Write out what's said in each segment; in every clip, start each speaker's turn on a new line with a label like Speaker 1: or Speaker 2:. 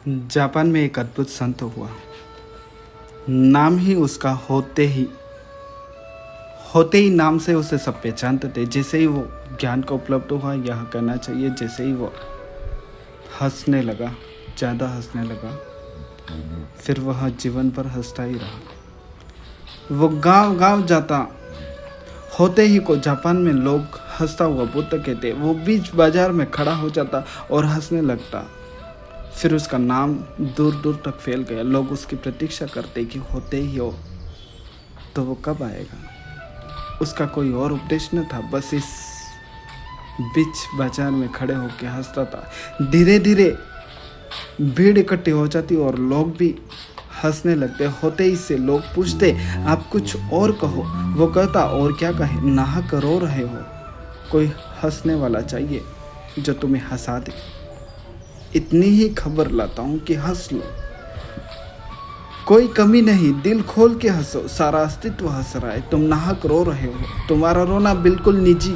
Speaker 1: Japan में एक अद्भुत संत हुआ। नाम ही उसका होते ही नाम से उसे सब पहचानते थे। जैसे ही वो ज्ञान को उपलब्ध हुआ, यह कहना चाहिए, जैसे ही वो हंसने लगा, ज़्यादा हंसने लगा, फिर वह जीवन भर हंसता ही रहा। वो गांव गांव जाता, होते ही को जापान में लोग हंसता हुआ बुद्ध कहते। वो बीच बाजार में खड़ा हो जाता और हंसने लगता। फिर उसका नाम दूर दूर तक फैल गया। लोग उसकी प्रतीक्षा करते कि होते ही हो तो वो कब आएगा। उसका कोई और उपदेश न था, बस इस बीच बाजार में खड़े होकर हंसता था। धीरे धीरे भीड़ इकट्ठी हो जाती और लोग भी हंसने लगते। होते ही से लोग पूछते, आप कुछ और कहो। वो कहता, और क्या कहे, नाहक रो रहे हो, कोई हंसने वाला चाहिए जो तुम्हें हंसा दे। इतनी ही खबर लाता हूँ कि हंस लो, कोई कमी नहीं, दिल खोल के हंसो, सारा अस्तित्व हंस रहा है, तुम नाहक रो रहे हो, तुम्हारा रोना बिल्कुल निजी,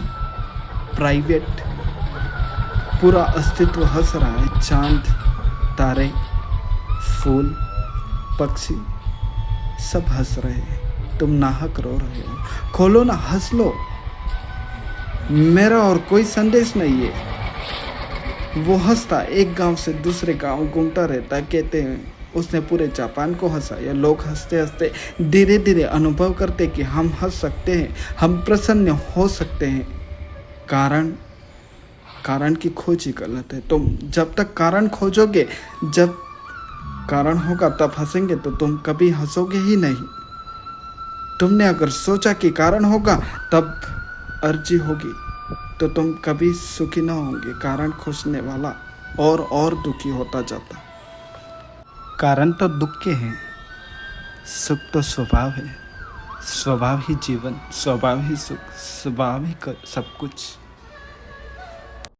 Speaker 1: प्राइवेट, पूरा अस्तित्व हंस रहा है। चांद, तारे, फूल, पक्षी सब हंस रहे हैं, तुम नाहक रो रहे हो, खोलो ना, हंस लो, मेरा और कोई संदेश नहीं है। वो हंसता एक गांव से दूसरे गांव घूमता रहता। कहते हैं उसने पूरे जापान को हंसाया। लोग हंसते हंसते धीरे धीरे अनुभव करते कि हम हंस सकते हैं, हम प्रसन्न हो सकते हैं। कारण की खोज ही गलत है। तुम जब तक कारण खोजोगे, जब कारण होगा तब हंसेंगे, तो तुम कभी हंसोगे ही नहीं। तुमने अगर सोचा कि कारण होगा तब अर्जी होगी, तो तुम कभी सुखी न होंगे। कारण खोजने वाला और दुखी होता जाता। कारण तो दुख के हैं, सुख तो स्वभाव है, स्वभाव ही जीवन, स्वभाव ही सुख, स्वभाव ही सब कुछ।